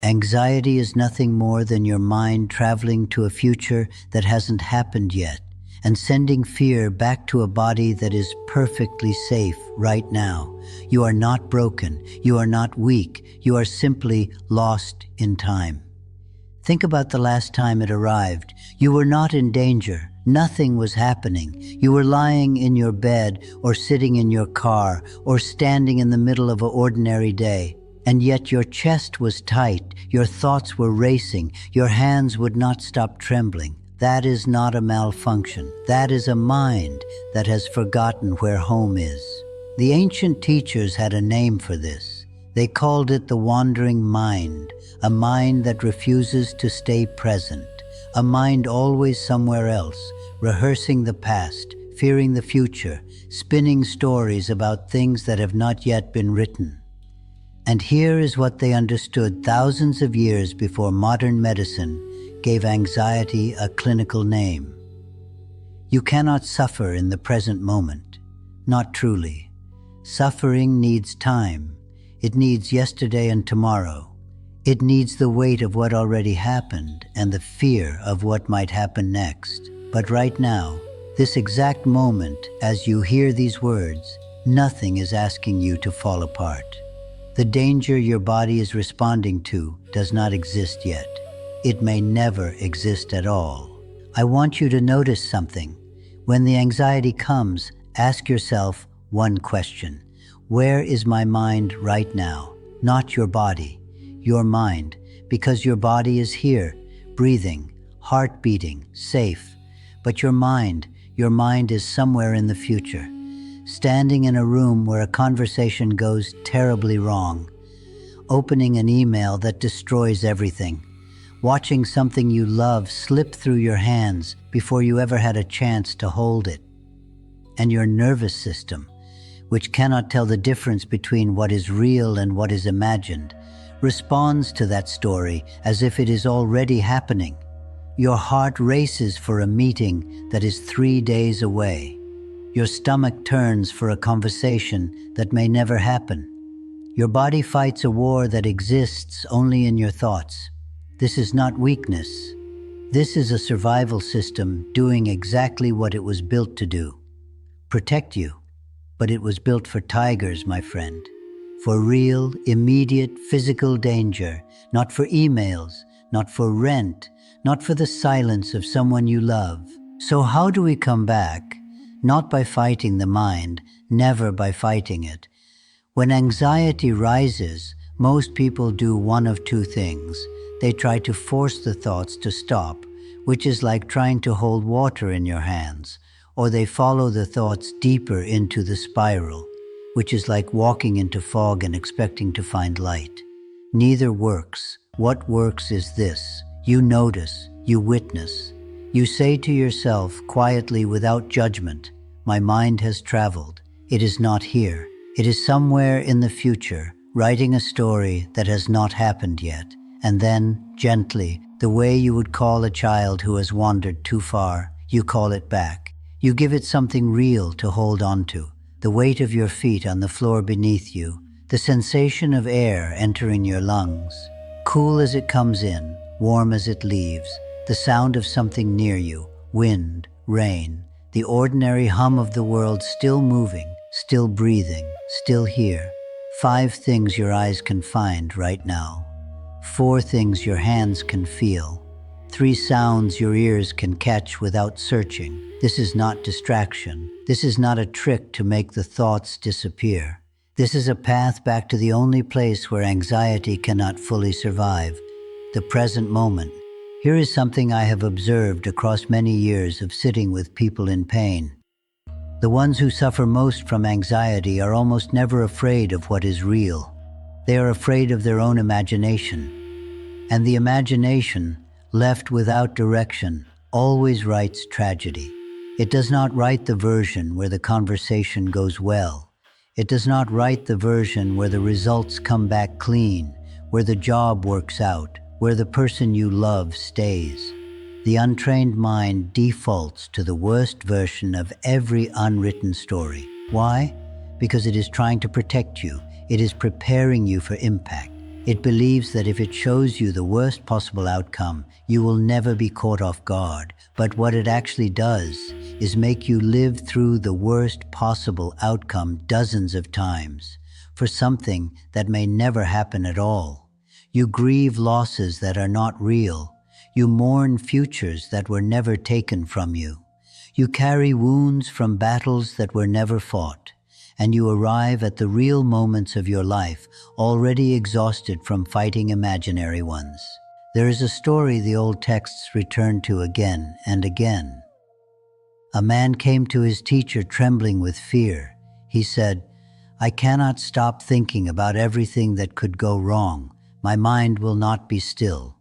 Anxiety is nothing more than your mind traveling to a future that hasn't happened yet and sending fear back to a body that is perfectly safe right now. You are not broken. You are not weak. You are simply lost in time. Think about the last time it arrived. You were not in danger. Nothing was happening. You were lying in your bed or sitting in your car or standing in the middle of an ordinary day. And yet your chest was tight, your thoughts were racing, your hands would not stop trembling. That is not a malfunction. That is a mind that has forgotten where home is. The ancient teachers had a name for this. They called it the wandering mind, a mind that refuses to stay present, a mind always somewhere else, rehearsing the past, fearing the future, spinning stories about things that have not yet been written. And here is what they understood thousands of years before modern medicine gave anxiety a clinical name. You cannot suffer in the present moment. Not truly. Suffering needs time. It needs yesterday and tomorrow. It needs the weight of what already happened and the fear of what might happen next. But right now, this exact moment, as you hear these words, nothing is asking you to fall apart. The danger your body is responding to does not exist yet. It may never exist at all. I want you to notice something. When the anxiety comes, ask yourself one question. Where is my mind right now? Not your body, your mind, because your body is here, breathing, heart beating, safe. But your mind is somewhere in the future, standing in a room where a conversation goes terribly wrong, opening an email that destroys everything, watching something you love slip through your hands before you ever had a chance to hold it. And your nervous system, which cannot tell the difference between what is real and what is imagined, responds to that story as if it is already happening. Your heart races for a meeting that is 3 days away. Your stomach turns for a conversation that may never happen. Your body fights a war that exists only in your thoughts. This is not weakness. This is a survival system doing exactly what it was built to do. Protect you. But it was built for tigers, my friend. For real, immediate physical danger, not for emails, not for rent, not for the silence of someone you love. So how do we come back? Not by fighting the mind, never by fighting it. When anxiety rises, most people do one of two things. They try to force the thoughts to stop, which is like trying to hold water in your hands, or they follow the thoughts deeper into the spiral, which is like walking into fog and expecting to find light. Neither works. What works is this. You notice, you witness. You say to yourself quietly without judgment, my mind has traveled. It is not here. It is somewhere in the future, writing a story that has not happened yet. And then, gently, the way you would call a child who has wandered too far, you call it back. You give it something real to hold on to. The weight of your feet on the floor beneath you, the sensation of air entering your lungs, cool as it comes in, warm as it leaves, the sound of something near you, wind, rain, the ordinary hum of the world still moving, still breathing, still here. 5 things your eyes can find right now. 4 things your hands can feel. 3 sounds your ears can catch without searching. This is not distraction. This is not a trick to make the thoughts disappear. This is a path back to the only place where anxiety cannot fully survive, the present moment. Here is something I have observed across many years of sitting with people in pain. The ones who suffer most from anxiety are almost never afraid of what is real. They are afraid of their own imagination. And the imagination, left without direction, always writes tragedy. It does not write the version where the conversation goes well. It does not write the version where the results come back clean, where the job works out, where the person you love stays. The untrained mind defaults to the worst version of every unwritten story. Why? Because it is trying to protect you. It is preparing you for impact. It believes that if it shows you the worst possible outcome, you will never be caught off guard. But what it actually does is make you live through the worst possible outcome dozens of times for something that may never happen at all. You grieve losses that are not real. You mourn futures that were never taken from you. You carry wounds from battles that were never fought, and you arrive at the real moments of your life already exhausted from fighting imaginary ones. There is a story the old texts return to again and again. A man came to his teacher trembling with fear. He said, "I cannot stop thinking about everything that could go wrong. My mind will not be still."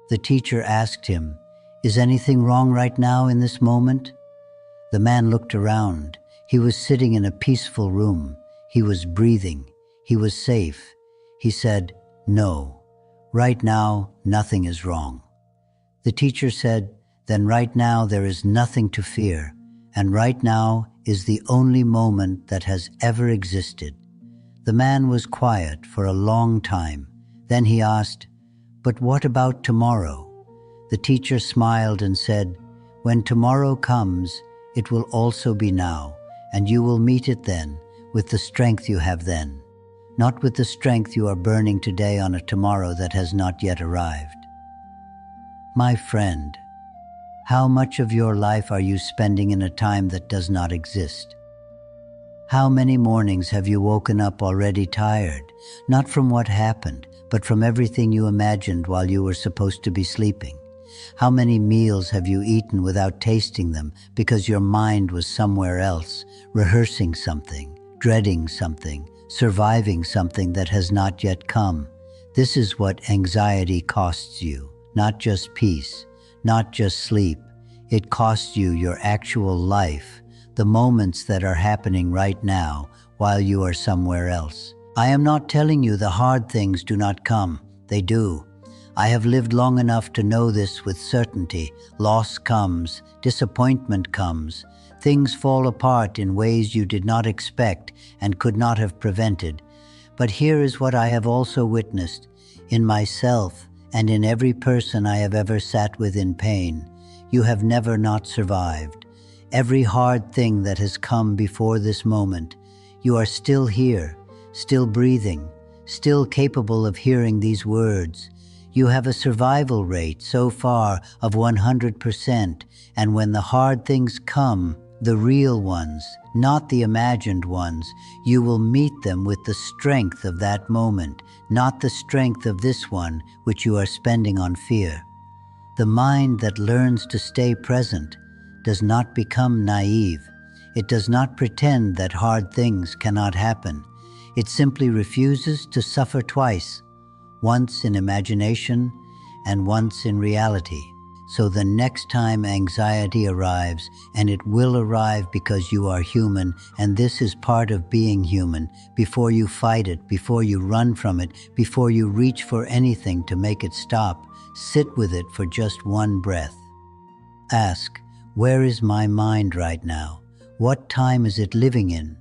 The teacher asked him, "Is anything wrong right now in this moment?" The man looked around. He was sitting in a peaceful room. He was breathing. He was safe. He said, "No, right now nothing is wrong." The teacher said, "Then right now there is nothing to fear, and right now is the only moment that has ever existed." The man was quiet for a long time. Then he asked, "But what about tomorrow?" The teacher smiled and said, "When tomorrow comes, it will also be now, and you will meet it then with the strength you have then, not with the strength you are burning today on a tomorrow that has not yet arrived." My friend, how much of your life are you spending in a time that does not exist? How many mornings have you woken up already tired, not from what happened, but from everything you imagined while you were supposed to be sleeping? How many meals have you eaten without tasting them because your mind was somewhere else, rehearsing something, dreading something, surviving something that has not yet come? This is what anxiety costs you, not just peace, not just sleep. It costs you your actual life, the moments that are happening right now while you are somewhere else. I am not telling you the hard things do not come. They do. I have lived long enough to know this with certainty. Loss comes, disappointment comes, things fall apart in ways you did not expect and could not have prevented. But here is what I have also witnessed in myself and in every person I have ever sat with in pain. You have never not survived. Every hard thing that has come before this moment, you are still here, still breathing, still capable of hearing these words. You have a survival rate so far of 100%, and when the hard things come, the real ones, not the imagined ones, you will meet them with the strength of that moment, not the strength of this one which you are spending on fear. The mind that learns to stay present does not become naive. It does not pretend that hard things cannot happen. It simply refuses to suffer twice, once in imagination and once in reality. So the next time anxiety arrives, and it will arrive because you are human, and this is part of being human, before you fight it, before you run from it, before you reach for anything to make it stop, sit with it for just one breath. Ask, where is my mind right now? What time is it living in?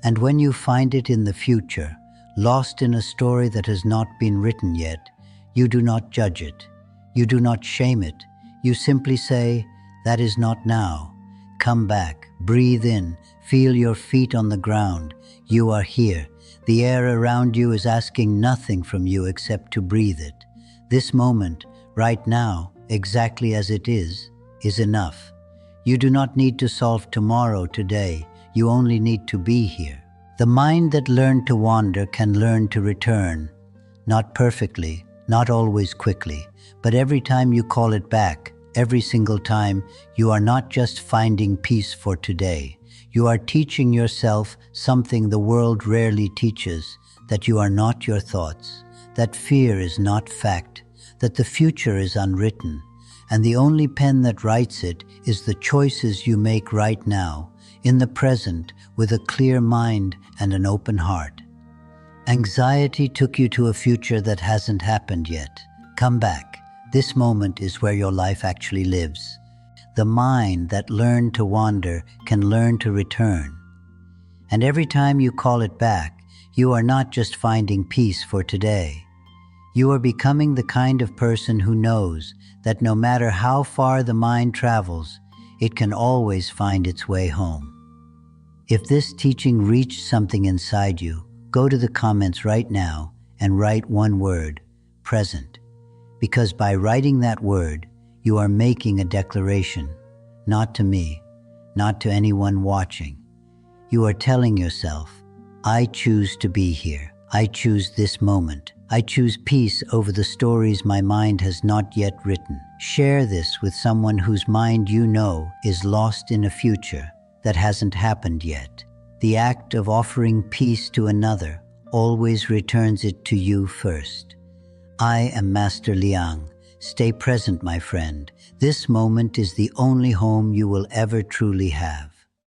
And when you find it in the future, lost in a story that has not been written yet, you do not judge it. You do not shame it. You simply say, that is not now. Come back, breathe in, feel your feet on the ground. You are here. The air around you is asking nothing from you except to breathe it. This moment, right now, exactly as it is enough. You do not need to solve tomorrow today. You only need to be here. The mind that learned to wander can learn to return. Not perfectly, not always quickly, but every time you call it back, every single time, you are not just finding peace for today. You are teaching yourself something the world rarely teaches, that you are not your thoughts, that fear is not fact, that the future is unwritten, and the only pen that writes it is the choices you make right now, in the present, with a clear mind and an open heart. Anxiety took you to a future that hasn't happened yet. Come back. This moment is where your life actually lives. The mind that learned to wander can learn to return. And every time you call it back, you are not just finding peace for today. You are becoming the kind of person who knows that no matter how far the mind travels, it can always find its way home. If this teaching reached something inside you, go to the comments right now and write one word, present. Because by writing that word, you are making a declaration, not to me, not to anyone watching. You are telling yourself, I choose to be here. I choose this moment. I choose peace over the stories my mind has not yet written. Share this with someone whose mind you know is lost in a future that hasn't happened yet. The act of offering peace to another always returns it to you first. I am Master Liang. Stay present, my friend. This moment is the only home you will ever truly have.